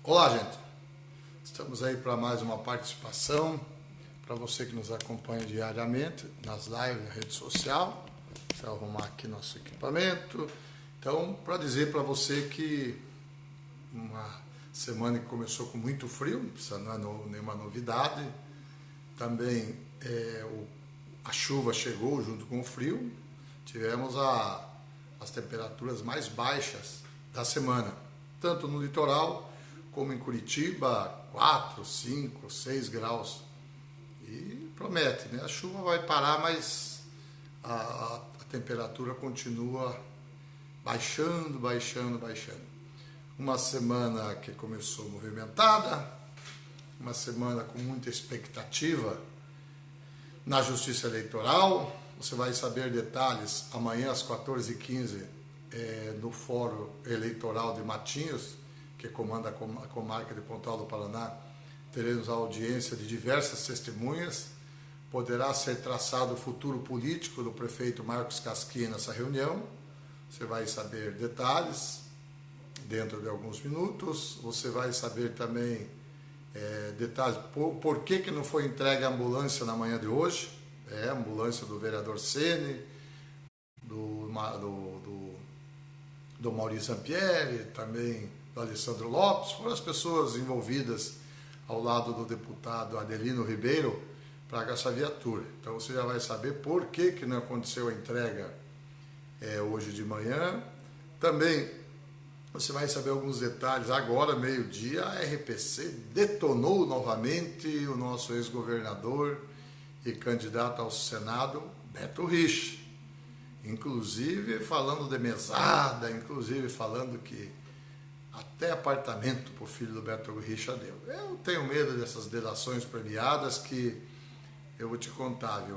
Olá, gente. Estamos aí para mais uma participação. Para você que nos acompanha diariamente nas lives, na rede social. Deixa eu arrumar aqui nosso equipamento. Então, para dizer para você que uma semana que começou com muito frio, isso não é nenhuma novidade. Também a chuva chegou junto com o frio. Tivemos as temperaturas mais baixas da semana, tanto no litoral como em Curitiba, 4, 5, 6 graus. E promete, né? A chuva vai parar, mas a temperatura continua baixando. Uma semana que começou movimentada, uma semana com muita expectativa na Justiça Eleitoral. Você vai saber detalhes amanhã às 14h15 no Fórum Eleitoral de Matinhos, que comanda a comarca de Pontal do Paraná. Teremos a audiência de diversas testemunhas. Poderá ser traçado o futuro político do prefeito Marcos Casquinha nessa reunião. Você vai saber detalhes dentro de alguns minutos. Você vai saber também detalhes por que não foi entregue a ambulância na manhã de hoje. A ambulância do vereador Ceni, do Maurício Zampieri, também do Alessandro Lopes. Foram as pessoas envolvidas ao lado do deputado Adelino Ribeiro para essa viatura. Então você já vai saber por que não aconteceu a entrega hoje de manhã. Também você vai saber alguns detalhes. Agora, meio-dia, a RPC detonou novamente o nosso ex-governador e candidato ao Senado, Beto Richa. Inclusive falando de mesada, inclusive falando que até apartamento para o filho do Beto Richa deu. Eu tenho medo dessas delações premiadas que, eu vou te contar, viu?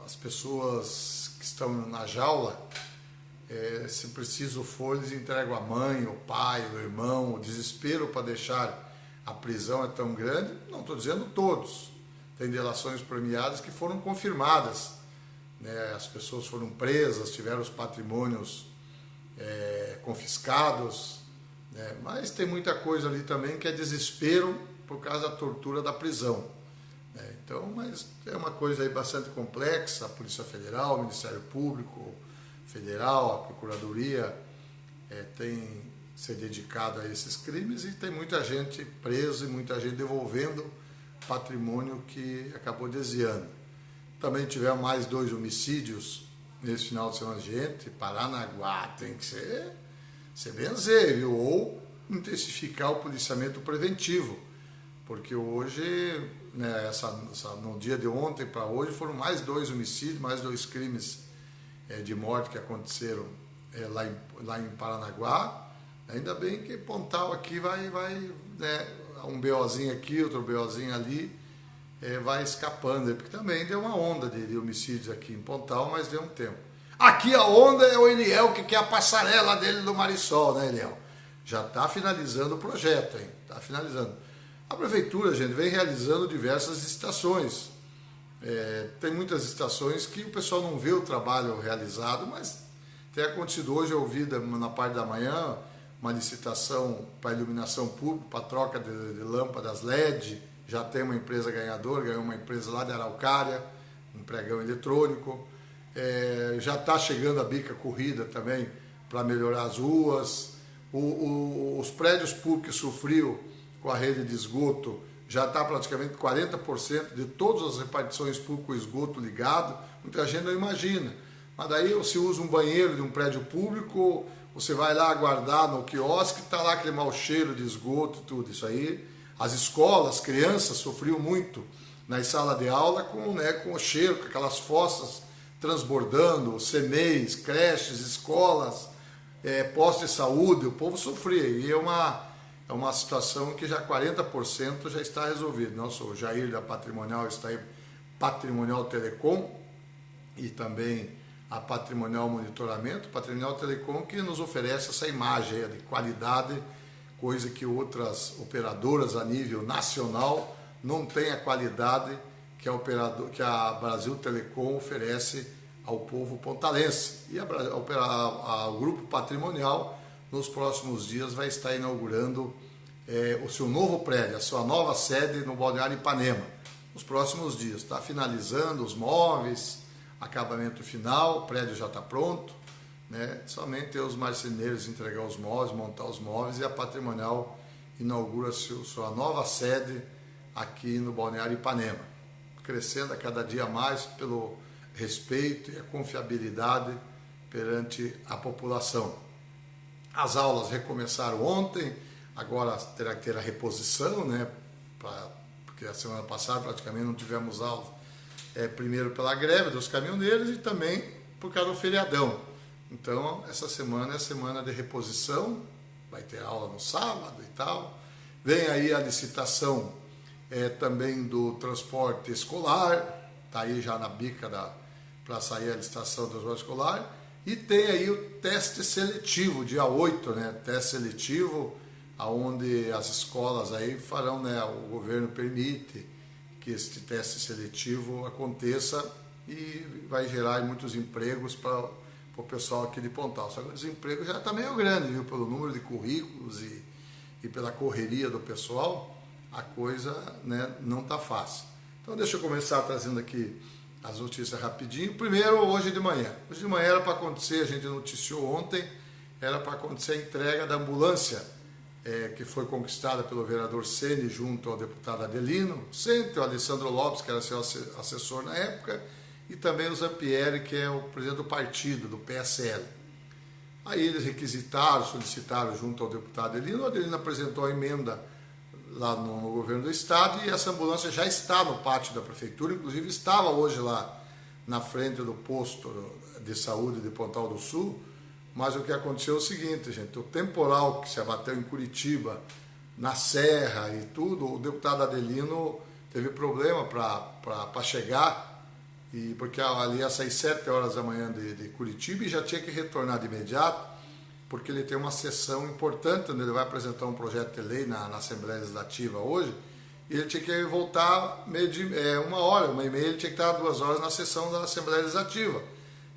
As pessoas que estão na jaula, se preciso for, eles entregam a mãe, o pai, o irmão. O desespero para deixar a prisão é tão grande. Não estou dizendo todos. Tem delações premiadas que foram confirmadas, né? As pessoas foram presas, tiveram os patrimônios confiscados, né? Mas tem muita coisa ali também que é desespero por causa da tortura da prisão, né? Então, mas é uma coisa aí bastante complexa. A Polícia Federal, o Ministério Público Federal, a Procuradoria tem se dedicado a esses crimes, e tem muita gente presa e muita gente devolvendo patrimônio que acabou desviando. Também tivemos mais 2 homicídios nesse final de semana. Gente, Paranaguá tem que ser benzer, viu? Ou intensificar o policiamento preventivo, porque hoje, né, no dia de ontem para hoje, foram mais 2 homicídios, mais 2 crimes de morte que aconteceram lá em Paranaguá. Ainda bem que Pontal aqui vai né, um BOzinho aqui, outro BOzinho ali, vai escapando, porque também deu uma onda de homicídios aqui em Pontal, mas deu um tempo. Aqui a onda é o Eliel, que quer a passarela dele do Marisol, né, Eliel? Já está finalizando o projeto, hein? Está finalizando. A prefeitura, gente, vem realizando diversas licitações. Tem muitas licitações que o pessoal não vê o trabalho realizado, mas tem acontecido hoje. Eu ouvi na parte da manhã uma licitação para iluminação pública, para troca de lâmpadas LED. Já tem uma empresa ganhadora, ganhou uma empresa lá de Araucária, um pregão eletrônico. Já está chegando a bica corrida também para melhorar as ruas. Os prédios públicos que sofriam com a rede de esgoto, já está praticamente 40% de todas as repartições públicas com esgoto ligado. Muita gente não imagina. Mas daí você usa um banheiro de um prédio público, você vai lá aguardar no quiosque, está lá aquele mau cheiro de esgoto, tudo isso aí. As escolas, as crianças sofriam muito nas salas de aula com o cheiro, com aquelas fossas transbordando, CMEs, creches, escolas, postos de saúde. O povo sofria, e é uma situação que já 40% já está resolvido. Nosso Jair da Patrimonial está aí, Patrimonial Telecom, e também a Patrimonial Monitoramento, Patrimonial Telecom, que nos oferece essa imagem de qualidade, coisa que outras operadoras a nível nacional não têm a qualidade que a Brasil Telecom oferece ao povo pontalense. E o Grupo Patrimonial, nos próximos dias, vai estar inaugurando o seu novo prédio, a sua nova sede no Balneário Ipanema, nos próximos dias. Está finalizando os móveis, acabamento final, o prédio já está pronto, né? Somente os marceneiros entregar os móveis, montar os móveis, e a Patrimonial inaugura sua nova sede aqui no Balneário Ipanema, crescendo a cada dia mais pelo respeito e a confiabilidade perante a população. As aulas recomeçaram ontem, agora terá que ter a reposição, né? Porque a semana passada praticamente não tivemos aula, primeiro pela greve dos caminhoneiros e também por causa do feriadão. Então, essa semana é a semana de reposição, vai ter aula no sábado e tal. Vem aí a licitação também do transporte escolar, está aí já na bica para sair a licitação do transporte escolar. E tem aí o teste seletivo, dia 8, né? Teste seletivo, onde as escolas aí farão, né? O governo permite que este teste seletivo aconteça e vai gerar muitos empregos para o pessoal aqui de Pontal. Só que o desemprego já está meio grande, viu? Pelo número de currículos e pela correria do pessoal, a coisa, né, não está fácil. Então deixa eu começar trazendo aqui as notícias rapidinho. Primeiro, hoje de manhã. Hoje de manhã era para acontecer, a gente noticiou ontem, era para acontecer a entrega da ambulância que foi conquistada pelo vereador Ceni junto ao deputado Adelino, sempre o Alessandro Lopes, que era seu assessor na época, e também o Zampieri, que é o presidente do partido, do PSL. Aí eles requisitaram, solicitaram junto ao deputado Adelino, o Adelino apresentou a emenda lá no governo do estado e essa ambulância já está no pátio da prefeitura, inclusive estava hoje lá na frente do posto de saúde de Pontal do Sul, mas o que aconteceu é o seguinte, gente, o temporal que se abateu em Curitiba, na Serra e tudo, o deputado Adelino teve problema para chegar, porque ali ia sair 7 horas da manhã de Curitiba e já tinha que retornar de imediato, porque ele tem uma sessão importante, onde ele vai apresentar um projeto de lei na Assembleia Legislativa hoje, e ele tinha que voltar uma hora, 1h30, ele tinha que estar 2 horas na sessão da Assembleia Legislativa.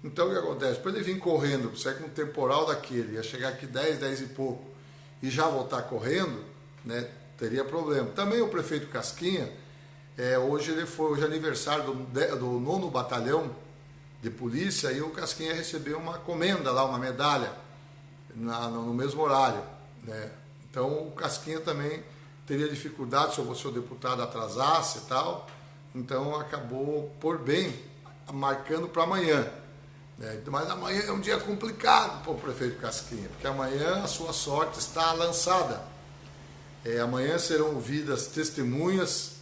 Então o que acontece? Para ele vir correndo, sair com um temporal daquele, ia chegar aqui 10 e pouco, e já voltar correndo, né, teria problema. Também o prefeito Casquinha, hoje é aniversário do 9º Batalhão de Polícia, e o Casquinha recebeu uma comenda lá, uma medalha, no mesmo horário, né? Então o Casquinha também teria dificuldade se o seu deputado atrasasse e tal, então acabou por bem marcando para amanhã, né? Mas amanhã é um dia complicado para o prefeito Casquinha, porque amanhã a sua sorte está lançada. Amanhã serão ouvidas testemunhas.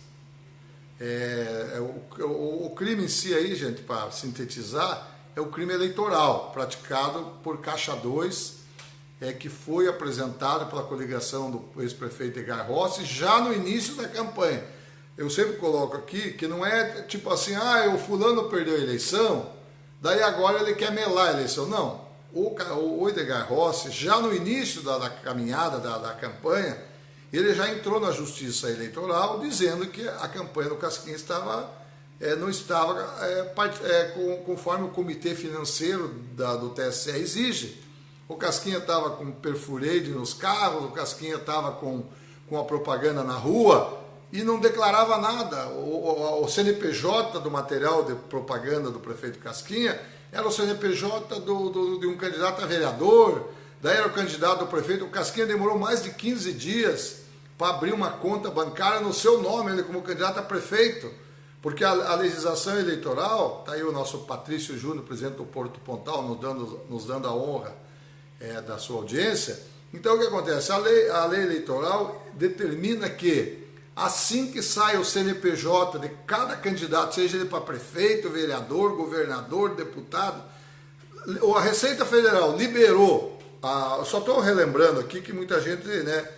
O crime em si aí, gente, para sintetizar, é o crime eleitoral praticado por Caixa 2, que foi apresentado pela coligação do ex-prefeito Edgar Rossi já no início da campanha. Eu sempre coloco aqui que não é tipo assim, o fulano perdeu a eleição, daí agora ele quer melar a eleição. Não, o Edgar Rossi, já no início da caminhada da campanha, ele já entrou na justiça eleitoral dizendo que a campanha do Casquinha não estava conforme o comitê financeiro do TSE exige. O Casquinha estava com perfureide nos carros, o Casquinha estava com a propaganda na rua e não declarava nada. O CNPJ do material de propaganda do prefeito Casquinha era o CNPJ de um candidato a vereador, daí era o candidato do prefeito. O Casquinha demorou mais de 15 dias para abrir uma conta bancária no seu nome, ele como candidato a prefeito, porque a legislação eleitoral, está aí o nosso Patrício Júnior, presidente do Porto Pontal, nos dando a honra da sua audiência. Então o que acontece? A lei eleitoral determina que assim que sai o CNPJ de cada candidato, seja ele para prefeito, vereador, governador, deputado, a Receita Federal liberou, só estou relembrando aqui que muita gente, né,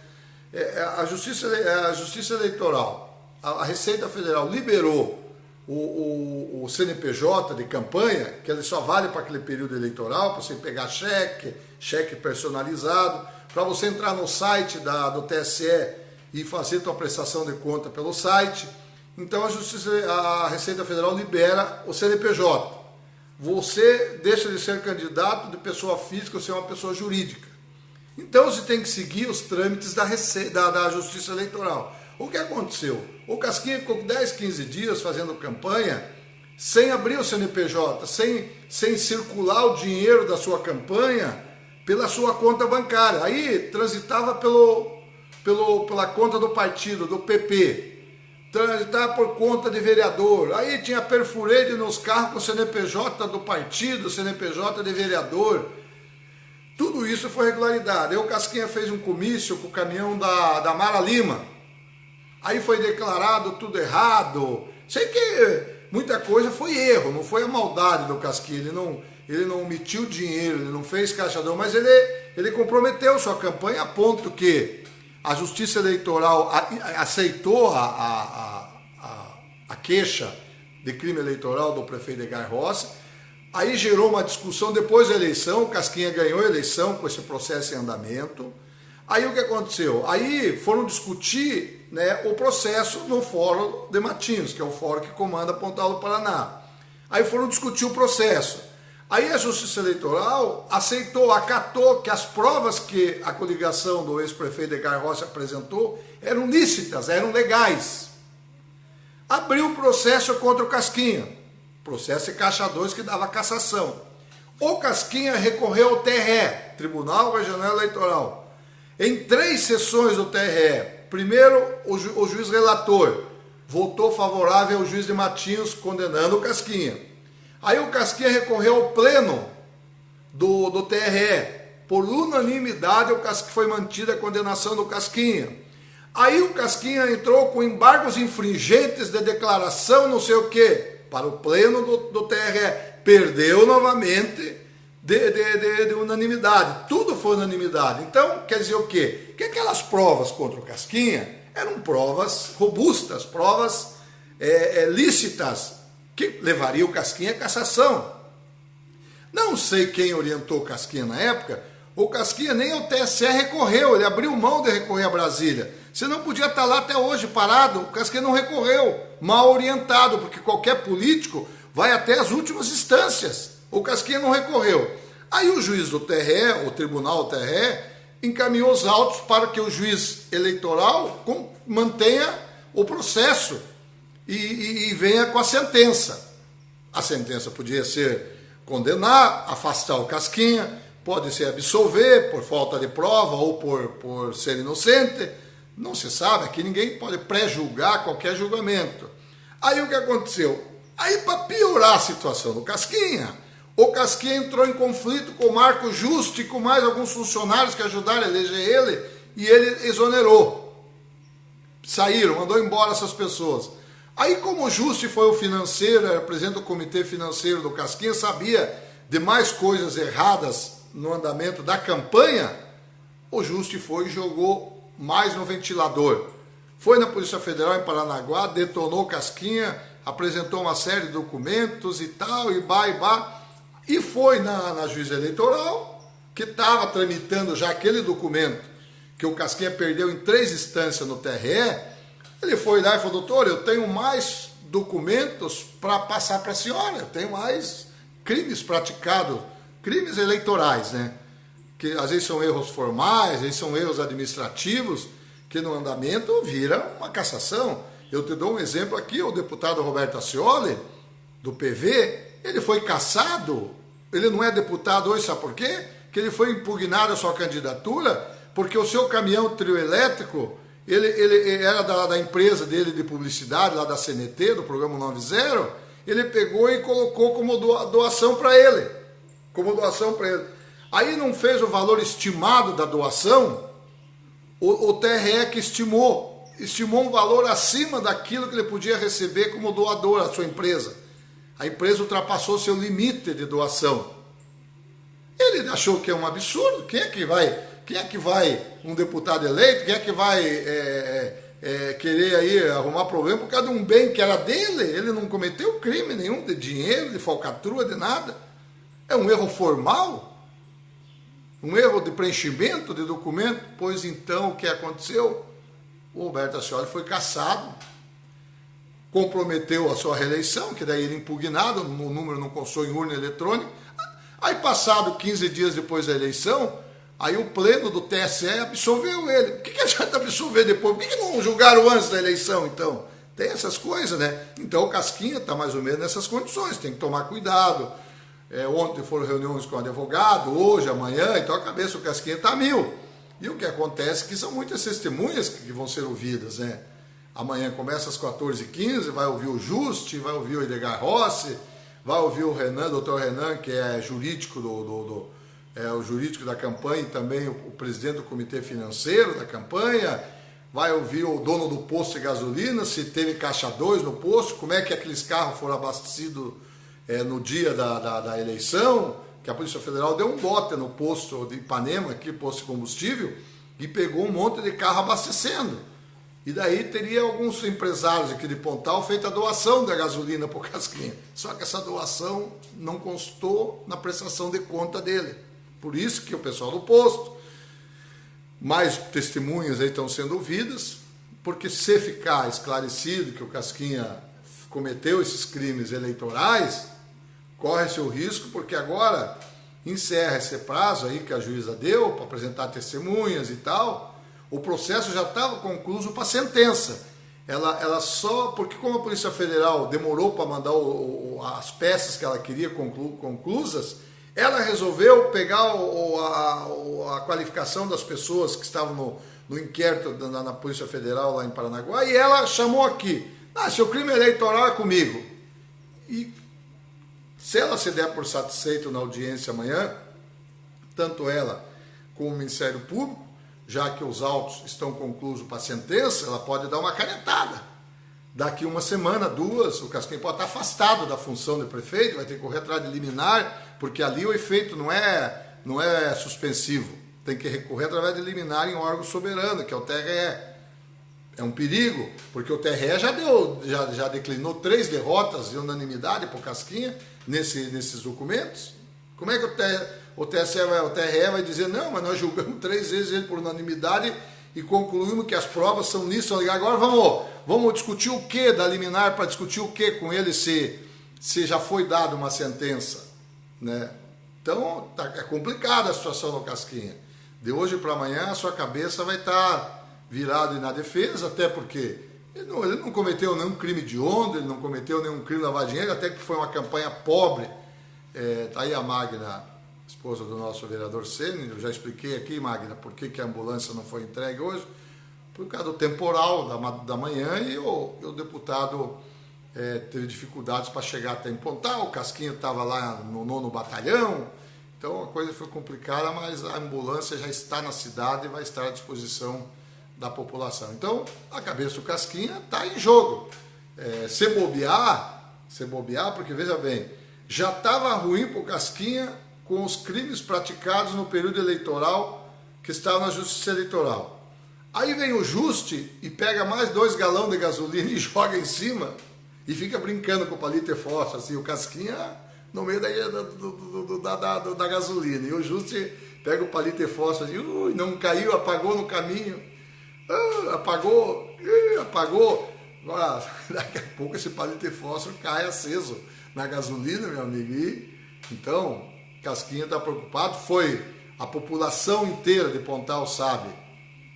a Justiça Eleitoral, a Receita Federal liberou o CNPJ de campanha, que ele só vale para aquele período eleitoral, para você pegar cheque personalizado, para você entrar no site do TSE e fazer sua prestação de conta pelo site. Então a Receita Federal libera o CNPJ. Você deixa de ser candidato de pessoa física ou ser uma pessoa jurídica. Então você tem que seguir os trâmites da Justiça Eleitoral. O que aconteceu? O Casquinha ficou 10, 15 dias fazendo campanha sem abrir o CNPJ, sem circular o dinheiro da sua campanha pela sua conta bancária. Aí transitava pela conta do partido, do PP. Transitava por conta de vereador. Aí tinha perfurede nos carros com o CNPJ do partido, CNPJ de vereador. Tudo isso foi regularidade. Aí o Casquinha fez um comício com o caminhão da Mara Lima. Aí foi declarado tudo errado. Sei que muita coisa foi erro, não foi a maldade do Casquinha. Ele não omitiu dinheiro, ele não fez caixador, mas ele comprometeu sua campanha a ponto que a Justiça Eleitoral aceitou a queixa de crime eleitoral do prefeito Edgar Rossi. Aí gerou uma discussão depois da eleição, o Casquinha ganhou a eleição com esse processo em andamento. Aí o que aconteceu? Aí foram discutir, né, o processo no Fórum de Matinhos, que é o fórum que comanda Pontal do Paraná. Aí foram discutir o processo. Aí a Justiça Eleitoral aceitou, acatou que as provas que a coligação do ex-prefeito Edgar Rossi apresentou eram lícitas, eram legais. Abriu o processo contra o Casquinha. Processo de Caixa 2 que dava cassação. O Casquinha recorreu ao TRE, Tribunal Regional Eleitoral. Em 3 sessões do TRE, primeiro o juiz relator votou favorável ao juiz de Matinhos, condenando o Casquinha. Aí o Casquinha recorreu ao pleno do TRE. Por unanimidade, foi mantida a condenação do Casquinha. Aí o Casquinha entrou com embargos infringentes de declaração, não sei o quê, para o pleno do TRE. Perdeu novamente de unanimidade. Tudo foi unanimidade. Então, quer dizer o quê? Que aquelas provas contra o Casquinha eram provas robustas, provas lícitas, que levaria o Casquinha à cassação. Não sei quem orientou o Casquinha na época. O Casquinha nem ao TSE recorreu, ele abriu mão de recorrer a Brasília. Você não podia estar lá até hoje parado, o Casquinha não recorreu, mal orientado, porque qualquer político vai até as últimas instâncias. O Casquinha não recorreu. Aí o juiz do TRE, o Tribunal TRE, encaminhou os autos para que o juiz eleitoral mantenha o processo e venha com a sentença. A sentença podia ser condenar, afastar o Casquinha, pode ser absolver por falta de prova ou por ser inocente. Não se sabe, aqui ninguém pode pré-julgar qualquer julgamento. Aí o que aconteceu? Aí, para piorar a situação do Casquinha, o Casquinha entrou em conflito com o Marco Juste e com mais alguns funcionários que ajudaram a eleger ele, e ele exonerou. Saíram, mandou embora essas pessoas. Aí, como o Juste foi o financeiro, era presidente do comitê financeiro do Casquinha, sabia de mais coisas erradas no andamento da campanha, o Juste foi e jogou mais no ventilador. Foi na Polícia Federal em Paranaguá, detonou o Casquinha, apresentou uma série de documentos e tal, e foi na Juíza Eleitoral, que estava tramitando já aquele documento que o Casquinha perdeu em 3 instâncias no TRE. Ele foi lá e falou: doutor, eu tenho mais documentos para passar para a senhora, eu tenho mais crimes praticados, crimes eleitorais, né? Que às vezes são erros formais, às vezes são erros administrativos, que no andamento vira uma cassação. Eu te dou um exemplo aqui, o deputado Roberto Ascioli, do PV, ele foi cassado, ele não é deputado hoje, sabe por quê? Que ele foi impugnado a sua candidatura, porque o seu caminhão trio elétrico, ele era da empresa dele de publicidade, lá da CNT, do programa 90, ele pegou e colocou como doação para ele. Aí não fez o valor estimado da doação, o TRE que estimou um valor acima daquilo que ele podia receber como doador à sua empresa. A empresa ultrapassou seu limite de doação. Ele achou que é um absurdo. Quem é que vai, um deputado eleito, quem é que vai querer aí arrumar problema por causa de um bem que era dele? Ele não cometeu crime nenhum de dinheiro, de falcatrua, de nada. É um erro formal, um erro de preenchimento de documento. Pois então, o que aconteceu? O Roberto Ascioli foi cassado, comprometeu a sua reeleição, que daí ele impugnado, o número não constou em urna eletrônica. Aí, passado 15 dias depois da eleição, Aí o pleno do TSE absolveu ele. Por que adianta absolver depois? Por que não julgaram antes da eleição, então? Tem essas coisas, né? Então o Casquinha está mais ou menos nessas condições, tem que tomar cuidado. Ontem foram reuniões com o advogado, hoje, amanhã, então a cabeça do Casquinha está mil. E o que acontece é que são muitas testemunhas que vão ser ouvidas, né? Amanhã começa às 14h15, vai ouvir o Juste, vai ouvir o Edgar Rossi, vai ouvir o Renan, doutor Renan, que é jurídico o jurídico da campanha e também o presidente do comitê financeiro da campanha, vai ouvir o dono do posto de gasolina, se teve caixa 2 no posto, como é que aqueles carros foram abastecidos no dia da eleição, que a Polícia Federal deu um bote no posto de Ipanema, aqui, posto de combustível, e pegou um monte de carro abastecendo. E daí teria alguns empresários aqui de Pontal feito a doação da gasolina para o Casquinha. Só que essa doação não constou na prestação de conta dele. Por isso que o pessoal do posto, mais testemunhas aí estão sendo ouvidas, porque se ficar esclarecido que o Casquinha cometeu esses crimes eleitorais, corre-se o risco, porque agora encerra esse prazo aí que a juíza deu para apresentar testemunhas e tal. O processo já estava concluído para sentença. Ela só, porque como a Polícia Federal demorou para mandar as peças que ela queria conclusas, ela resolveu pegar a qualificação das pessoas que estavam no inquérito na Polícia Federal lá em Paranaguá, e ela chamou aqui, seu crime eleitoral é comigo. E se ela se der por satisfeito na audiência amanhã, tanto ela como o Ministério Público, já que os autos estão conclusos para a sentença, ela pode dar uma canetada. Daqui uma semana, 2, o Casquinha pode estar afastado da função de prefeito, vai ter que correr atrás de liminar, porque ali o efeito não é suspensivo. Tem que recorrer através de liminar em um órgão soberano, que é o TRE. É um perigo, porque o TRE já declinou 3 derrotas de unanimidade para o Casquinha nesses documentos. Como é que o TRE vai dizer, não, mas nós julgamos 3 vezes ele por unanimidade e concluímos que as provas são nisso. Agora vamos discutir o que da liminar, para discutir o que com ele se já foi dada uma sentença, né? Então é complicada a situação no Casquinha. De hoje para amanhã a sua cabeça vai estar virada na defesa, até porque ele não cometeu nenhum crime de onda, ele não cometeu nenhum crime de lavar dinheiro, até que foi uma campanha pobre. Está aí a Magna, esposa do nosso vereador Ceni, eu já expliquei aqui, Magna, por que a ambulância não foi entregue hoje, por causa do temporal da manhã, e o deputado teve dificuldades para chegar até em Pontal, o Casquinha estava lá no 9º Batalhão, então a coisa foi complicada, mas a ambulância já está na cidade e vai estar à disposição da população. Então, a cabeça do Casquinha está em jogo. Se bobear, porque veja bem, já estava ruim para o Casquinha com os crimes praticados no período eleitoral que estava na Justiça Eleitoral. Aí vem o Juste e pega mais 2 galões de gasolina e joga em cima e fica brincando com o palito de fósforo, assim, o Casquinha no meio da gasolina. E o Juste pega o palito de fósforo e não caiu, apagou no caminho. Apagou. Daqui a pouco esse palito de fósforo cai aceso na gasolina, meu amigo. Então, Casquinha está preocupado. A população inteira de Pontal sabe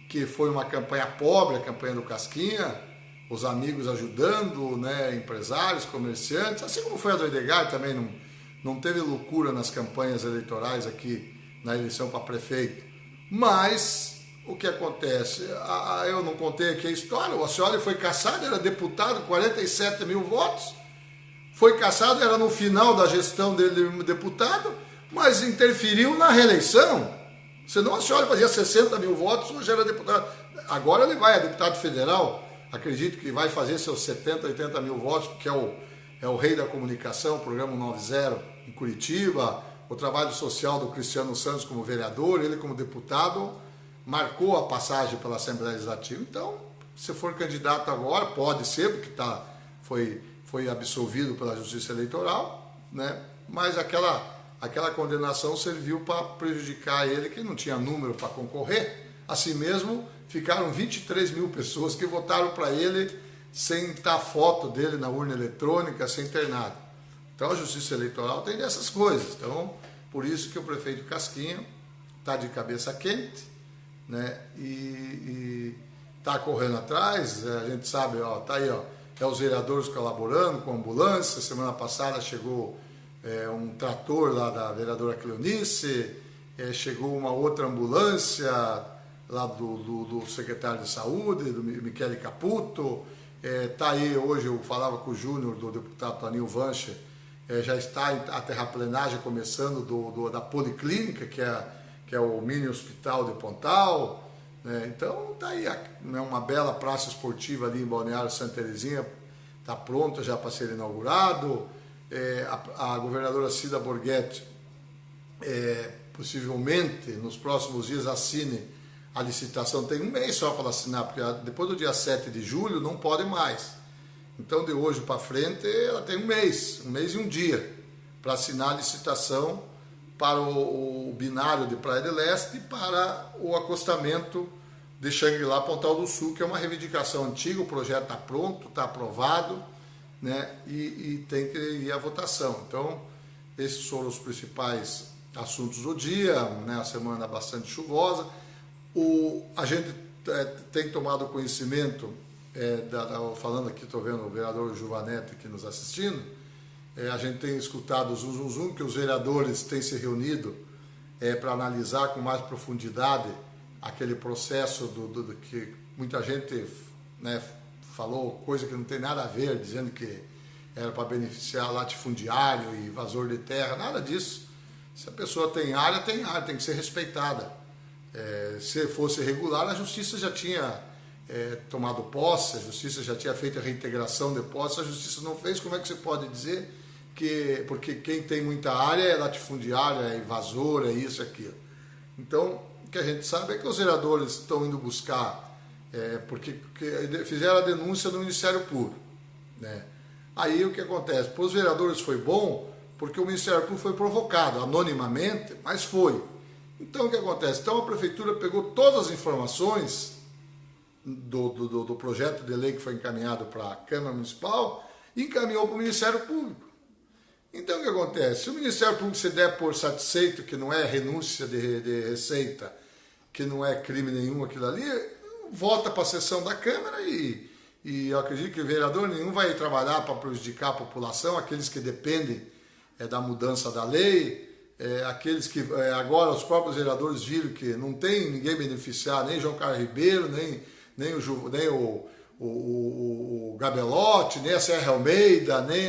que foi uma campanha pobre, a campanha do Casquinha, os amigos ajudando, né, empresários, comerciantes, assim como foi a do Edgar, também não teve loucura nas campanhas eleitorais aqui na eleição para prefeito. Mas o que acontece? Eu não contei aqui a história, o Ascioli foi cassado, era deputado, 47 mil votos, foi cassado, era no final da gestão dele deputado, mas interferiu na reeleição. Senão o Ascioli fazia 60 mil votos, hoje era deputado. Agora ele vai a deputado federal, acredito que vai fazer seus 70, 80 mil votos, porque é o rei da comunicação, o programa 90 em Curitiba, o trabalho social do Cristiano Santos como vereador, ele como deputado, marcou a passagem pela Assembleia Legislativa. Então, se for candidato agora, pode ser, porque foi absolvido pela Justiça Eleitoral, né? Mas aquela condenação serviu para prejudicar ele, que não tinha número para concorrer. Assim mesmo, ficaram 23 mil pessoas que votaram para ele sem estar foto dele na urna eletrônica, sem ter nada. Então, a Justiça Eleitoral tem dessas coisas. Então, por isso que o prefeito Casquinha está de cabeça quente, né? E está correndo atrás. A gente sabe, tá aí, os vereadores colaborando com a ambulância. Semana passada chegou um trator lá da vereadora Cleonice, chegou uma outra ambulância lá do secretário de saúde, do Michele Caputo. Tá aí, hoje eu falava com o Júnior, do deputado Toninho Vancher, já está a terraplenagem começando da Policlínica, que é o mini hospital de Pontal. Então tá aí uma bela praça esportiva ali em Balneário Santa Terezinha, está pronta já para ser inaugurado. A governadora Cida Borghetti possivelmente nos próximos dias assine a licitação. Tem um mês só para assinar, porque depois do dia 7 de julho não pode mais. Então de hoje para frente ela tem um mês e um dia para assinar a licitação para o binário de Praia de Leste e para o acostamento de Xangri-Lá Pontal do Sul, que é uma reivindicação antiga. O projeto está pronto, está aprovado, né? E tem que ir à votação. Então, esses foram os principais assuntos do dia, né? A semana bastante chuvosa. A gente tem tomado conhecimento, falando aqui, estou vendo o vereador Giovanetti aqui nos assistindo, a gente tem escutado o zum, que os vereadores têm se reunido para analisar com mais profundidade aquele processo do que muita gente, né, falou coisa que não tem nada a ver, dizendo que era para beneficiar latifundiário e invasor de terra, nada disso. Se a pessoa tem área, tem que ser respeitada. Se fosse regular, a justiça já tinha tomado posse, a justiça já tinha feito a reintegração de posse, a justiça não fez. Como é que você pode dizer que porque quem tem muita área é latifundiário, é invasor, é isso, é aquilo? Então, o que a gente sabe é que os vereadores estão indo buscar, porque fizeram a denúncia no Ministério Público, né? Aí o que acontece? Para os vereadores foi bom, porque o Ministério Público foi provocado, anonimamente, mas foi. Então o que acontece? Então a Prefeitura pegou todas as informações do projeto de lei que foi encaminhado para a Câmara Municipal e encaminhou para o Ministério Público. Então o que acontece? Se o Ministério Público se der por satisfeito que não é renúncia de receita, que não é crime nenhum aquilo ali, volta para a sessão da Câmara e eu acredito que o vereador nenhum vai trabalhar para prejudicar a população, aqueles que dependem da mudança da lei, aqueles que agora os próprios vereadores viram que não tem ninguém beneficiar, nem João Carlos Ribeiro, nem o Gabelotti, nem a Serra Almeida, nem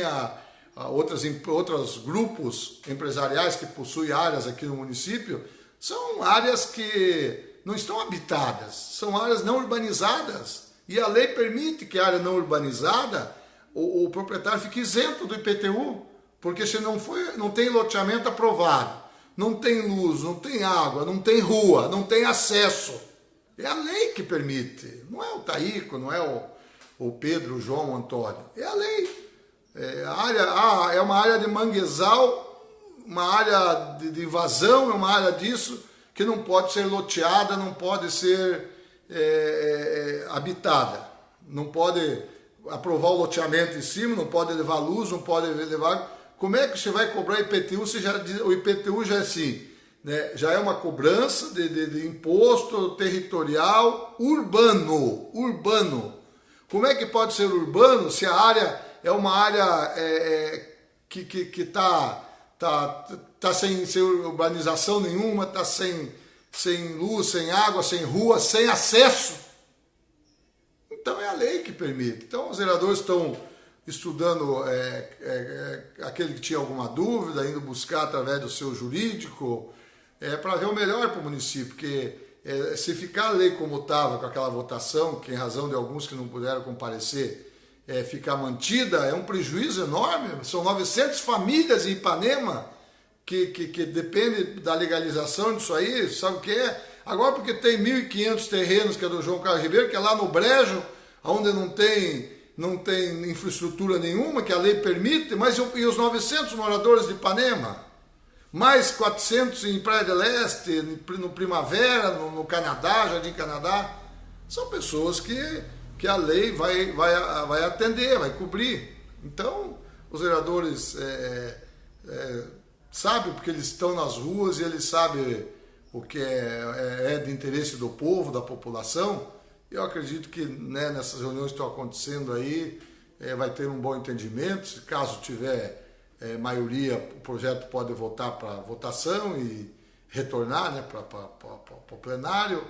outros grupos empresariais que possuem áreas aqui no município. São áreas que não estão habitadas, são áreas não urbanizadas. E a lei permite que a área não urbanizada, o proprietário fique isento do IPTU, porque se não tem loteamento aprovado, não tem luz, não tem água, não tem rua, não tem acesso. É a lei que permite, não é o Taíco, não é o Pedro, o João, o Antônio. É a lei. É uma área de manguezal, uma área de invasão, é uma área disso que não pode ser loteada, não pode ser habitada. Não pode aprovar o loteamento em cima, não pode levar luz, não pode levar... Como é que você vai cobrar IPTU se o IPTU já é assim, né? Já é uma cobrança de imposto territorial urbano. Como é que pode ser urbano se a área é uma área que está sem urbanização nenhuma, está sem luz, sem água, sem rua, sem acesso? Então é a lei que permite. Então os vereadores estão estudando aquele que tinha alguma dúvida, indo buscar através do seu jurídico, para ver o melhor para o município, porque se ficar a lei como estava, com aquela votação, que em razão de alguns que não puderam comparecer, ficar mantida, é um prejuízo enorme. São 900 famílias em Ipanema que dependem da legalização disso aí, sabe o que é? Agora porque tem 1.500 terrenos, que é do João Carlos Ribeiro, que é lá no Brejo, onde não tem infraestrutura nenhuma, que a lei permite, mas e os 900 moradores de Ipanema? Mais 400 em Praia de Leste, no Primavera, no Canadá, Jardim Canadá. São pessoas que a lei vai atender, vai cobrir. Então, os vereadores sabem porque eles estão nas ruas e eles sabem o que é de interesse do povo, da população. Eu acredito que, né, nessas reuniões que estão acontecendo aí, vai ter um bom entendimento. Se caso tiver maioria, o projeto pode voltar para votação e retornar, né, para o plenário.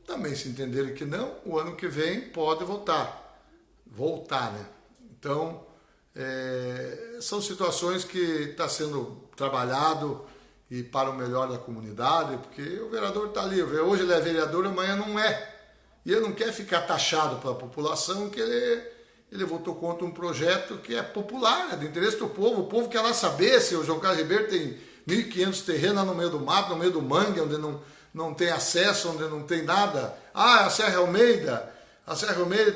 Também, se entenderem que não, o ano que vem pode voltar, né? Então, são situações que está sendo trabalhado e para o melhor da comunidade, porque o vereador está ali, hoje ele é vereador, amanhã não é. E ele não quer ficar taxado pela população que ele votou contra um projeto que é popular, é do interesse do povo. O povo quer lá saber se o João Carlos Ribeiro tem 1.500 terrenos lá no meio do mato, no meio do mangue, onde não tem acesso, onde não tem nada. A Serra Almeida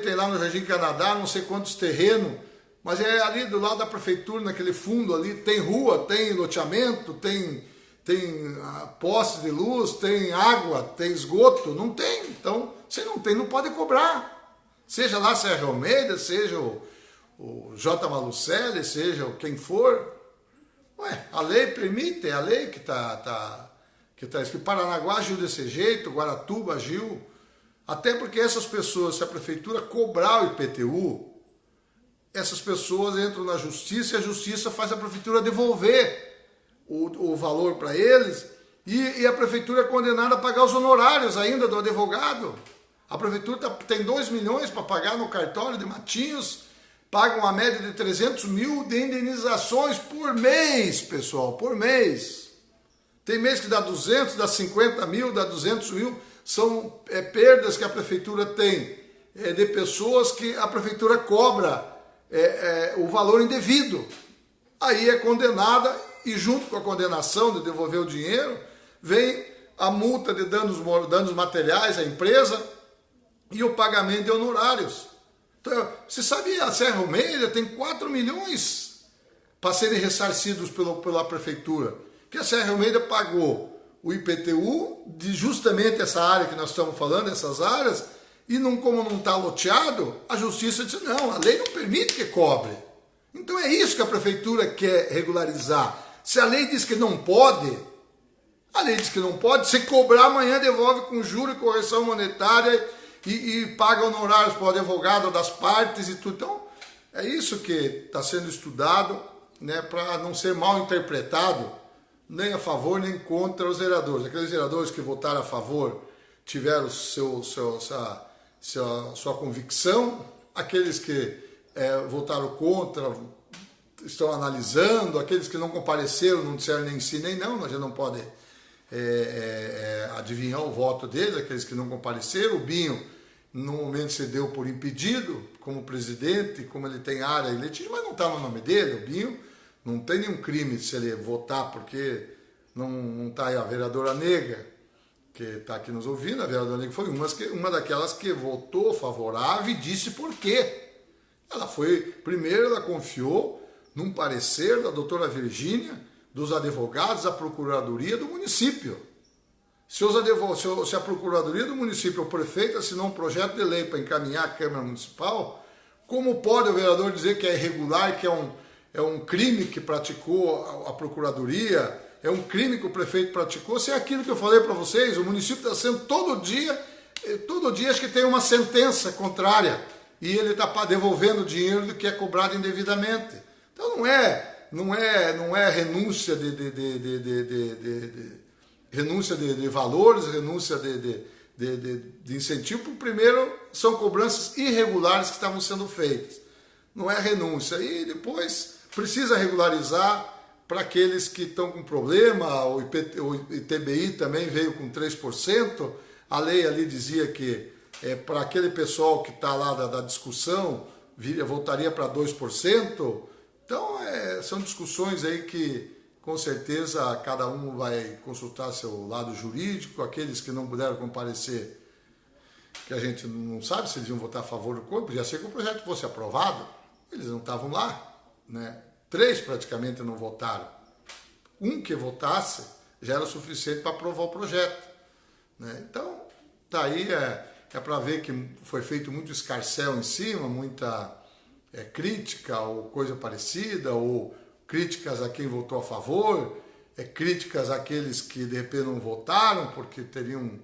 tem lá no Jardim Canadá não sei quantos terrenos, mas é ali do lado da prefeitura, naquele fundo ali, tem rua, tem loteamento, tem poste de luz, tem água, tem esgoto, não tem. Então, se não tem, não pode cobrar. Seja lá Serra Almeida, seja o J. Malucelli, seja quem for. Ué, a lei permite, é a lei que está escrito. Paranaguá agiu desse jeito, Guaratuba agiu. Até porque essas pessoas, se a prefeitura cobrar o IPTU, essas pessoas entram na justiça e a justiça faz a prefeitura devolver o valor para eles e a prefeitura é condenada a pagar os honorários ainda do advogado. A prefeitura tem 2 milhões para pagar no cartório de Matinhos, paga uma média de 300 mil de indenizações por mês, pessoal, por mês. Tem mês que dá 200, dá 50 mil, dá 200 mil, são perdas que a prefeitura tem de pessoas que a prefeitura cobra o valor indevido. Aí é condenada e junto com a condenação de devolver o dinheiro, vem a multa de danos materiais à empresa e o pagamento de honorários. Então, você sabia, a Serra Almeida tem 4 milhões para serem ressarcidos pela prefeitura, que a Serra Almeida pagou o IPTU de justamente essa área que nós estamos falando, essas áreas, e como não está loteado, a justiça disse, não, a lei não permite que cobre. Então é isso que a prefeitura quer regularizar. Se a lei diz que não pode, se cobrar amanhã devolve com juro e correção monetária e paga honorários para o advogado das partes e tudo. Então, é isso que está sendo estudado, né, para não ser mal interpretado, nem a favor nem contra os vereadores. Aqueles vereadores que votaram a favor tiveram sua convicção, aqueles que votaram contra estão analisando, aqueles que não compareceram não disseram nem sim nem não, a gente não pode adivinhar o voto deles, aqueles que não compareceram. O Binho, no momento, se deu por impedido como presidente, como ele tem área eletiva, mas não está no nome dele. O Binho não tem nenhum crime se ele votar, porque não está aí a vereadora Nega, que está aqui nos ouvindo. A vereadora Nega foi uma daquelas que votou favorável e disse por quê. Primeiro ela confiou num parecer da doutora Virgínia, dos advogados da Procuradoria do município. Se a Procuradoria do município, o prefeito, assinou um projeto de lei para encaminhar à Câmara Municipal, como pode o vereador dizer que é irregular, que é um crime que praticou a Procuradoria, é um crime que o prefeito praticou, se é aquilo que eu falei para vocês, o município está sendo todo dia acho que tem uma sentença contrária, e ele está devolvendo dinheiro do que é cobrado indevidamente. Então não é renúncia de valores, renúncia de incentivo. Primeiro, são cobranças irregulares que estavam sendo feitas. Não é renúncia. E depois precisa regularizar para aqueles que estão com problema. O ITBI também veio com 3%. A lei ali dizia que para aquele pessoal que está lá da discussão, voltaria para 2%. Então, são discussões aí que, com certeza, cada um vai consultar seu lado jurídico. Aqueles que não puderam comparecer, que a gente não sabe se eles iam votar a favor ou contra, podia ser que o projeto fosse aprovado, eles não estavam lá, né? 3 praticamente não votaram. Um que votasse já era suficiente para aprovar o projeto, né? Então, tá aí, para ver que foi feito muito escarcéu em cima, muita crítica ou coisa parecida, ou críticas a quem votou a favor, críticas àqueles que de repente não votaram porque teriam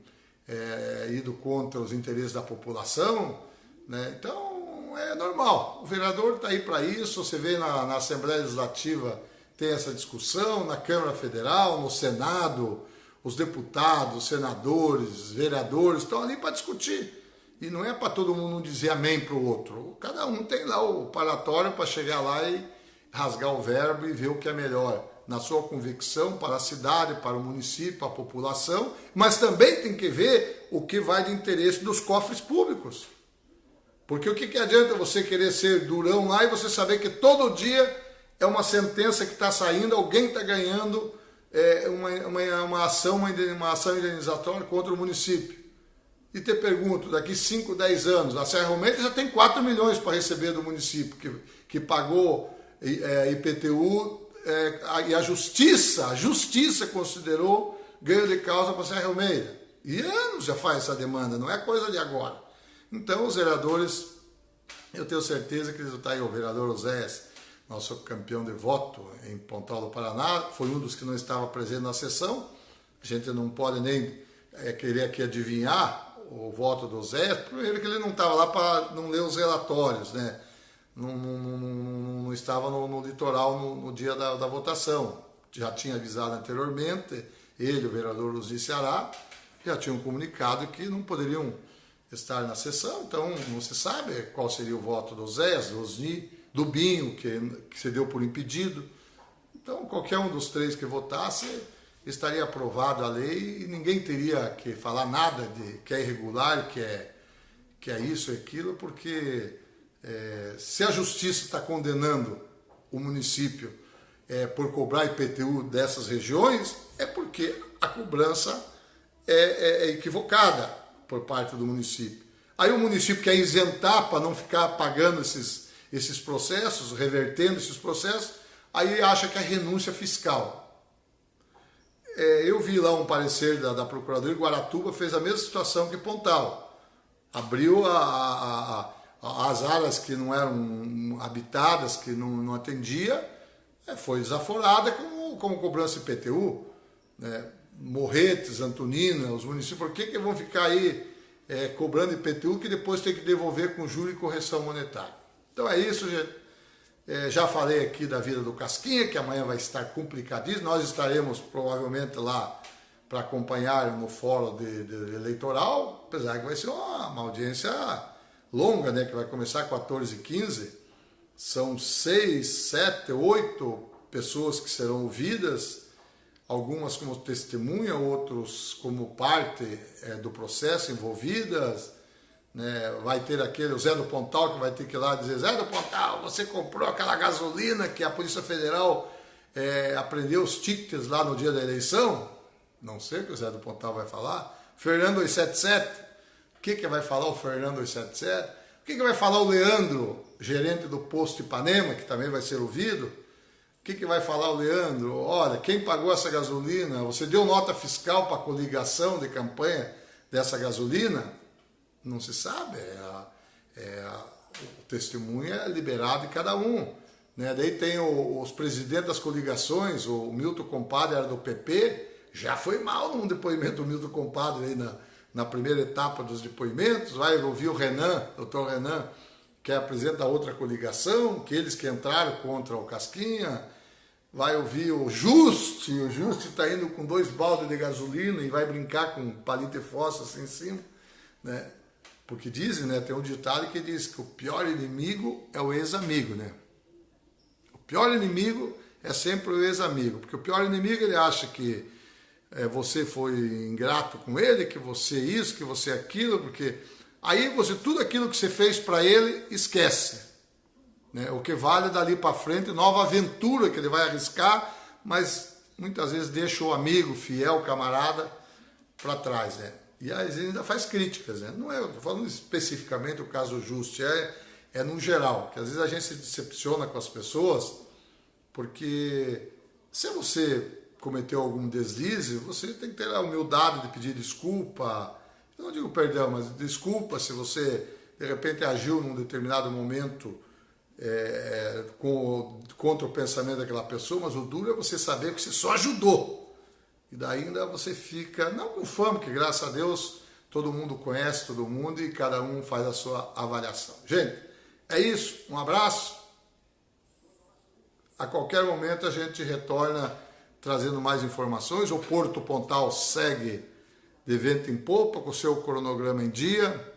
ido contra os interesses da população, né? Então é normal, o vereador está aí para isso. Você vê na Assembleia Legislativa tem essa discussão, na Câmara Federal, no Senado, os deputados, senadores, vereadores estão ali para discutir. E não é para todo mundo dizer amém para o outro. Cada um tem lá o palatório para chegar lá e rasgar o verbo e ver o que é melhor na sua convicção para a cidade, para o município, para a população, mas também tem que ver o que vai de interesse dos cofres públicos. Porque o que adianta você querer ser durão lá e você saber que todo dia é uma sentença que está saindo, alguém está ganhando uma ação indenizatória contra o município. E te pergunto, daqui 5, 10 anos, a Serra Romana já tem 4 milhões para receber do município, que pagou IPTU, e a justiça considerou ganho de causa para a Serra Romana. E anos já faz essa demanda, não é coisa de agora. Então, os vereadores, eu tenho certeza que está aí o vereador Oséias, nosso campeão de voto em Pontal do Paraná, foi um dos que não estava presente na sessão. A gente não pode nem querer aqui adivinhar o voto do Zé, primeiro que ele não estava lá para não ler os relatórios, né? Não estava no litoral no dia da votação. Já tinha avisado anteriormente, ele, o vereador Luiz Ceará, já tinham comunicado que não poderiam estar na sessão, então não se sabe qual seria o voto do Zé, do Osni, do Binho, que se deu por impedido. Então, qualquer um dos três que votasse estaria aprovado a lei e ninguém teria que falar nada de que é irregular, que é isso e aquilo, porque se a justiça está condenando o município por cobrar IPTU dessas regiões, é porque a cobrança é equivocada por parte do município. Aí o município quer isentar para não ficar pagando esses processos, revertendo esses processos, aí acha que é renúncia fiscal. Eu vi lá um parecer da Procuradoria de Guaratuba, fez a mesma situação que Pontal. Abriu as áreas que não eram habitadas, que não atendia, foi desaforada como cobrança IPTU. Né? Morretes, Antonina, os municípios, por que vão ficar aí cobrando IPTU que depois tem que devolver com juros e correção monetária? Então é isso, gente. Já falei aqui da vida do Casquinha, que amanhã vai estar complicadíssimo. Nós estaremos provavelmente lá para acompanhar no fórum de eleitoral, apesar que vai ser uma audiência longa, né? Que vai começar às 14h15. São 6, 7, 8 pessoas que serão ouvidas, algumas como testemunha, outros como parte do processo envolvidas. Né? Vai ter o Zé do Pontal que vai ter que ir lá dizer: Zé do Pontal, você comprou aquela gasolina que a Polícia Federal apreendeu os tickets lá no dia da eleição? Não sei o que o Zé do Pontal vai falar. Fernando 877, o que vai falar o Fernando 877? O que vai falar o Leandro, gerente do posto Ipanema, que também vai ser ouvido? O que vai falar o Leandro? Olha, quem pagou essa gasolina? Você deu nota fiscal para a coligação de campanha dessa gasolina? Não se sabe, o testemunho é liberado de cada um. Né? Daí tem os presidentes das coligações, o Milton Compadre era do PP, já foi mal num depoimento do Milton Compadre aí na primeira etapa dos depoimentos. Vai ouvir o Renan, doutor Renan, que é presidente da outra coligação, que eles que entraram contra o Casquinha. Vai ouvir o Juste está indo com 2 baldes de gasolina e vai brincar com palito e fósforo assim em cima, né? Porque dizem, né, tem um ditado que diz que o pior inimigo é o ex-amigo, né? O pior inimigo é sempre o ex-amigo, porque o pior inimigo ele acha que você foi ingrato com ele, que você isso, que você aquilo, porque aí tudo aquilo que você fez para ele, esquece. Né? O que vale dali para frente, nova aventura que ele vai arriscar, mas muitas vezes deixa o amigo, fiel, camarada, para trás, né? E às vezes ainda faz críticas, né? Não estou falando especificamente o caso Juste, é no geral, que às vezes a gente se decepciona com as pessoas, porque se você cometeu algum deslize, você tem que ter a humildade de pedir desculpa. Eu não digo perdão, mas desculpa se você de repente agiu num determinado momento contra o pensamento daquela pessoa, mas o duro é você saber que você só ajudou. E daí ainda você fica, não com fama, que graças a Deus todo mundo conhece todo mundo e cada um faz a sua avaliação. Gente, é isso. Um abraço. A qualquer momento a gente retorna trazendo mais informações. O Porto Pontal segue de vento em popa, com o seu cronograma em dia,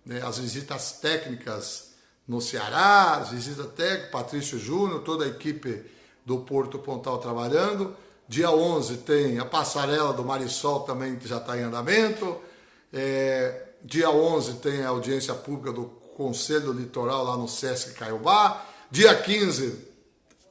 né? As visitas técnicas no Ceará, as visitas técnicas, Patrício Júnior, toda a equipe do Porto Pontal trabalhando. Dia 11 tem a passarela do Marisol também, que já está em andamento. Dia 11 tem a audiência pública do Conselho Litoral lá no Sesc Caiobá. Dia 15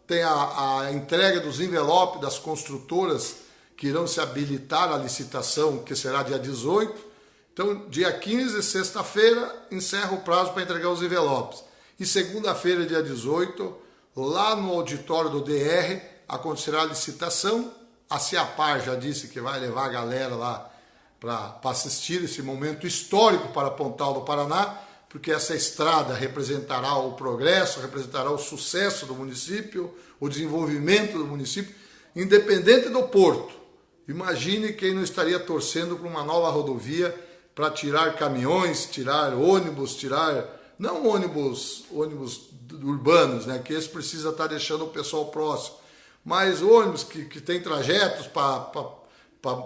tem a entrega dos envelopes das construtoras que irão se habilitar à licitação, que será dia 18. Então, dia 15, sexta-feira, encerra o prazo para entregar os envelopes. E segunda-feira, dia 18, lá no auditório do DR, acontecerá a licitação. A Ciapar já disse que vai levar a galera lá para assistir esse momento histórico para Pontal do Paraná, porque essa estrada representará o progresso, representará o sucesso do município, o desenvolvimento do município, independente do porto. Imagine quem não estaria torcendo para uma nova rodovia para tirar caminhões, tirar ônibus, não ônibus urbanos, né, que esse precisa estar deixando o pessoal próximo, mas ônibus que tem trajetos para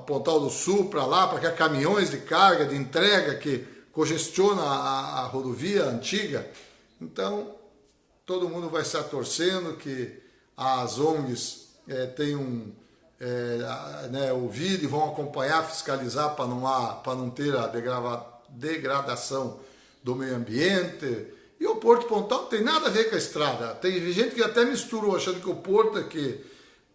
Pontal do Sul, para lá, para cá, caminhões de carga, de entrega que congestiona a rodovia antiga. Então, todo mundo vai estar torcendo que as ONGs tenham ouvido e vão acompanhar, fiscalizar para não ter a degradação do meio ambiente. E o Porto Pontal não tem nada a ver com a estrada. Tem gente que até misturou, achando que o Porto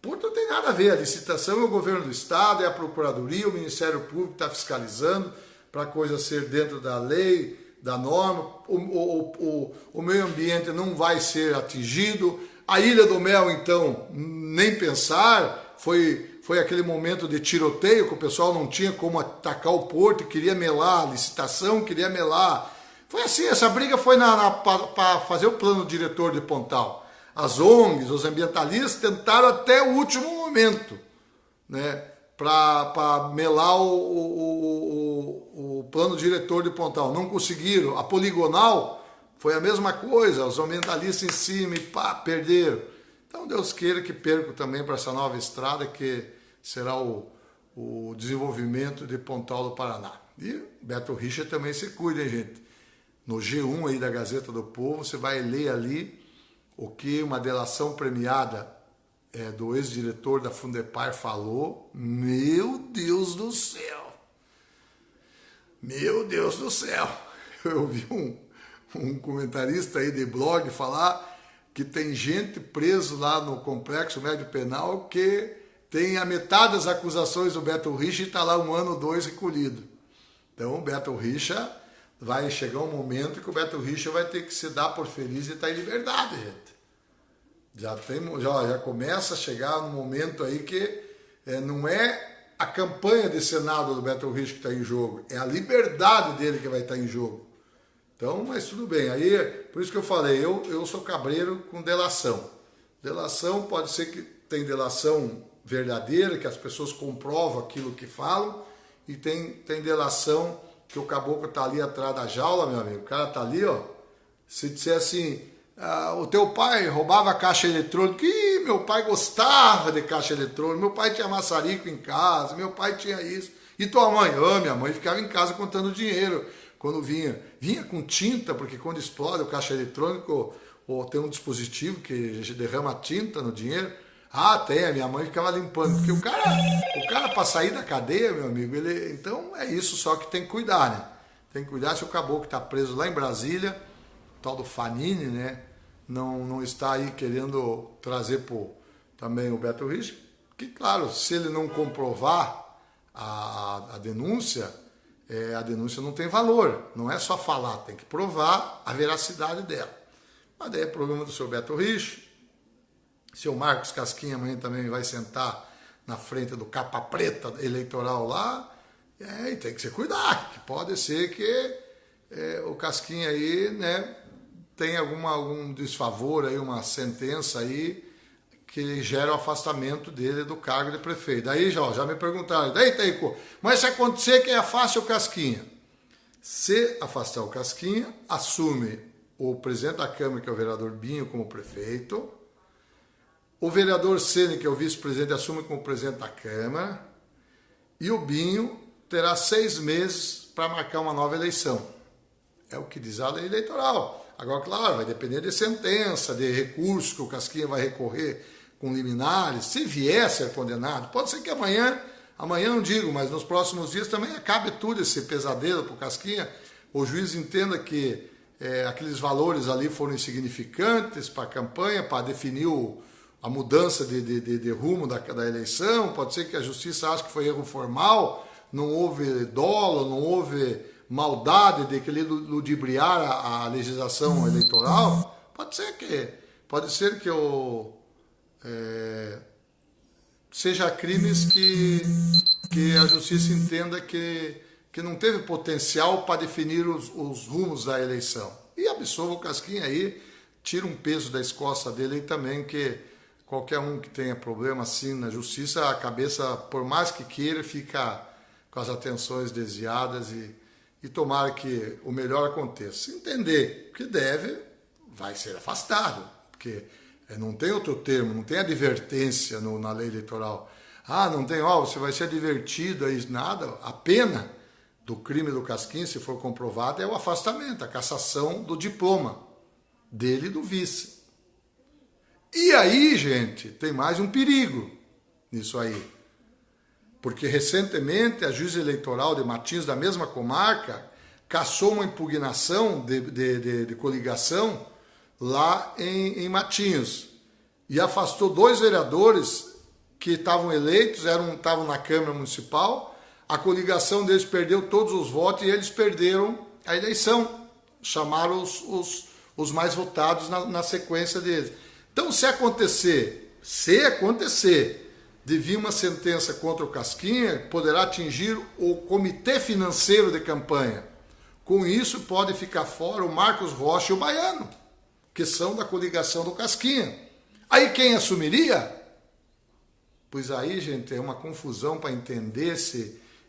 Porto não tem nada a ver. A licitação é o governo do estado, é a procuradoria, o Ministério Público está fiscalizando para a coisa ser dentro da lei, da norma. O meio ambiente não vai ser atingido. A Ilha do Mel, então, nem pensar. Foi aquele momento de tiroteio que o pessoal não tinha como atacar o porto, queria melar a licitação, queria melar. Foi assim, essa briga foi para fazer o plano diretor de Pontal. As ONGs, os ambientalistas tentaram até o último momento, né, para melar o plano diretor de Pontal. Não conseguiram. A poligonal foi a mesma coisa, os ambientalistas em cima e perderam. Então Deus queira que percam também para essa nova estrada que será o desenvolvimento de Pontal do Paraná. E Beto Richa também se cuida, hein, gente? No G1 aí da Gazeta do Povo, você vai ler ali o que uma delação premiada do ex-diretor da Fundepar falou. Meu Deus do céu! Meu Deus do céu! Eu vi um comentarista aí de blog falar que tem gente preso lá no Complexo Médio Penal que tem a metade das acusações do Beto Richa e está lá 1 ano ou 2 recolhido. Então o Beto Richa, vai chegar um momento que o Beto Richa vai ter que se dar por feliz e estar em liberdade, gente. Já começa a chegar no momento aí que não é a campanha de Senado do Beto Richa que está em jogo, é a liberdade dele que vai estar em jogo. Então, mas tudo bem. Aí, por isso que eu falei, eu sou cabreiro com delação. Delação pode ser que tem delação verdadeira, que as pessoas comprovam aquilo que falam, e tem delação que o caboclo está ali atrás da jaula, meu amigo. O cara está ali, ó. Se disser assim, o teu pai roubava caixa eletrônica. Ih, meu pai gostava de caixa eletrônica. Meu pai tinha maçarico em casa. Meu pai tinha isso. E tua mãe? Minha mãe ficava em casa contando dinheiro. Quando vinha com tinta, porque quando explode o caixa eletrônico, ou tem um dispositivo que derrama tinta no dinheiro. Tem, a minha mãe ficava limpando. Porque o cara para sair da cadeia, meu amigo, então é isso só que tem que cuidar, né? Tem que cuidar se o caboclo está preso lá em Brasília, o tal do Fanini, né? Não está aí querendo trazer também o Beto Richa. Que, claro, se ele não comprovar a denúncia não tem valor. Não é só falar, tem que provar a veracidade dela. Mas daí é problema do seu Beto Richa. Seu Marcos Casquinha amanhã também vai sentar na frente do capa preta eleitoral lá. E tem que se cuidar, que pode ser que o Casquinha aí, né, tem algum desfavor aí, uma sentença aí que gera o afastamento dele do cargo de prefeito. Daí já me perguntaram, daí Taico, mas se acontecer que afaste o Casquinha? Se afastar o Casquinha, assume o presidente da Câmara, que é o vereador Binho, como prefeito, o vereador Ceni, que é o vice-presidente, assume como presidente da Câmara, e o Binho terá 6 meses para marcar uma nova eleição. É o que diz a lei eleitoral. Agora, claro, vai depender de sentença, de recurso que o Casquinha vai recorrer com liminares, se vier a ser condenado. Pode ser que amanhã não digo, mas nos próximos dias também acabe tudo esse pesadelo para o Casquinha. O juiz entenda que aqueles valores ali foram insignificantes para a campanha, para definir a mudança de rumo da eleição. Pode ser que a justiça ache que foi erro formal, não houve dolo, não houve maldade de querer ludibriar a legislação eleitoral. Pode ser que seja crimes que a justiça entenda que não teve potencial para definir os rumos da eleição. E absolva o Casquinha aí, tira um peso da escossa dele aí também, que qualquer um que tenha problema assim na justiça, a cabeça, por mais que queira, fica com as atenções desviadas e tomara que o melhor aconteça. Entender que deve, vai ser afastado, porque não tem outro termo, não tem advertência na lei eleitoral. Não tem, você vai ser advertido, aí nada. A pena do crime do Casquinha, se for comprovado, é o afastamento, a cassação do diploma dele e do vice. E aí, gente, tem mais um perigo nisso aí. Porque recentemente a juíza eleitoral de Matinhos, da mesma comarca, cassou uma impugnação de coligação lá em Matinhos e afastou 2 vereadores que estavam eleitos, estavam na Câmara Municipal. A coligação deles perdeu todos os votos e eles perderam a eleição. Chamaram os mais votados na sequência deles. Então, se acontecer de vir uma sentença contra o Casquinha, poderá atingir o Comitê Financeiro de Campanha. Com isso, pode ficar fora o Marcos Rocha e o Baiano, que são da coligação do Casquinha. Aí quem assumiria? Pois aí, gente, é uma confusão para entender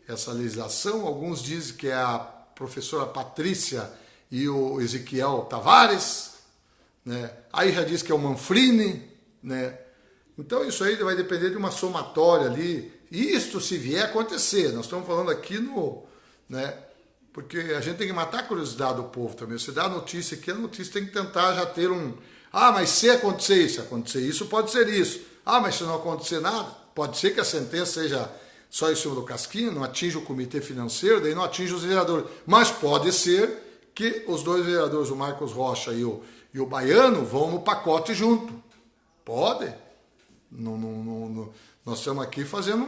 essa legislação. Alguns dizem que é a professora Patrícia e o Ezequiel Tavares, né? Aí já diz que é o Manfrini, né? Então isso aí vai depender de uma somatória ali. Isto se vier a acontecer, nós estamos falando aqui né? Porque a gente tem que matar a curiosidade do povo também. Você dá a notícia aqui, a notícia tem que tentar já ter mas se acontecer isso, pode ser isso. Mas se não acontecer nada, pode ser que a sentença seja só em cima do Casquinha, não atinja o comitê financeiro, daí não atinja os vereadores. Mas pode ser que os 2 vereadores, o Marcos Rocha e o Baiano, vão no pacote junto. Pode. Nós estamos aqui fazendo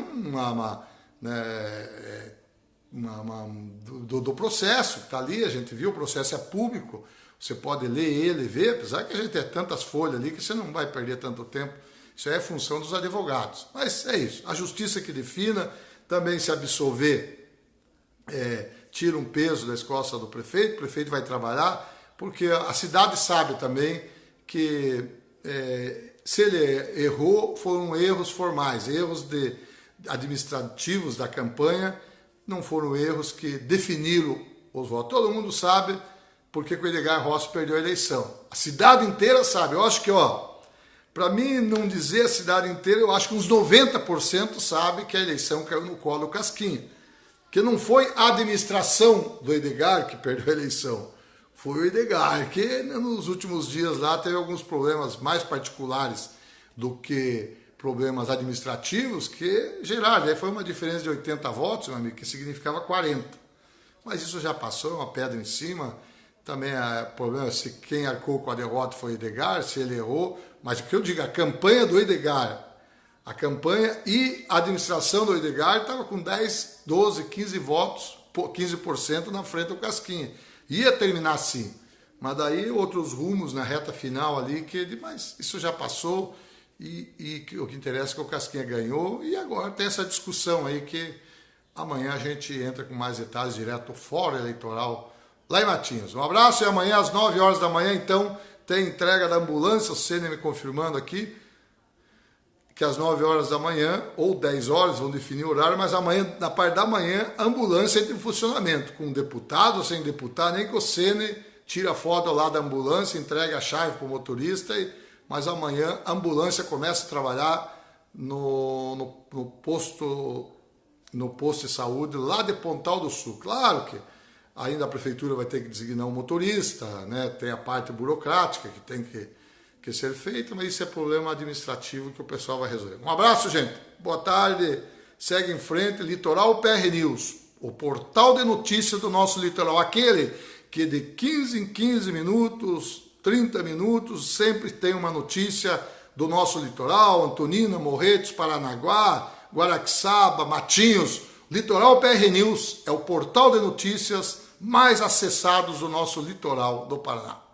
do processo, está ali, a gente viu, o processo é público, você pode ler ele, ver, apesar que a gente tem tantas folhas ali que você não vai perder tanto tempo, isso aí é função dos advogados. Mas é isso, a justiça que defina, também se absolver, tira um peso da escossa do prefeito, o prefeito vai trabalhar, porque a cidade sabe também que se ele errou, foram erros formais, erros administrativos da campanha, não foram erros que definiram os votos. Todo mundo sabe por que o Edgar Rossi perdeu a eleição. A cidade inteira sabe. Eu acho que, para mim não dizer a cidade inteira, eu acho que uns 90% sabe que a eleição caiu no colo do Casquinha. Que não foi a administração do Edgar que perdeu a eleição. Foi o Edgar, que nos últimos dias lá teve alguns problemas mais particulares do que problemas administrativos, que geraram. Aí foi uma diferença de 80 votos, meu amigo, que significava 40. Mas isso já passou, é uma pedra em cima. Também o problema é se quem arcou com a derrota foi o Edgar, se ele errou. Mas o que eu digo, a campanha do Edgar, a campanha e a administração do Edgar estava com 10, 12, 15 votos, 15% na frente do Casquinha. Ia terminar assim. Mas daí outros rumos na reta final ali, mas isso já passou. E o que interessa é que o Casquinha ganhou, e agora tem essa discussão aí que amanhã a gente entra com mais detalhes direto do Fórum Eleitoral lá em Matinhos. Um abraço e amanhã às 9 horas da manhã, então, tem entrega da ambulância, o Cênia me confirmando aqui, que às 9 horas da manhã, ou 10 horas, vão definir o horário, mas amanhã, na parte da manhã, a ambulância entra em funcionamento, com deputado ou sem deputado, nem que o Cênia tira a foto lá da ambulância, entrega a chave para o motorista, mas amanhã a ambulância começa a trabalhar no posto de saúde lá de Pontal do Sul. Claro que ainda a prefeitura vai ter que designar um motorista, né? Tem a parte burocrática que tem que ser feita, mas isso é problema administrativo que o pessoal vai resolver. Um abraço, gente. Boa tarde. Segue em frente. Litoral PR News, o portal de notícias do nosso litoral. Aquele que de 15 em 15 minutos, 30 minutos, sempre tem uma notícia do nosso litoral. Antonina, Morretes, Paranaguá, Guaraxaba, Matinhos. Litoral PR News é o portal de notícias mais acessados do nosso litoral do Paraná.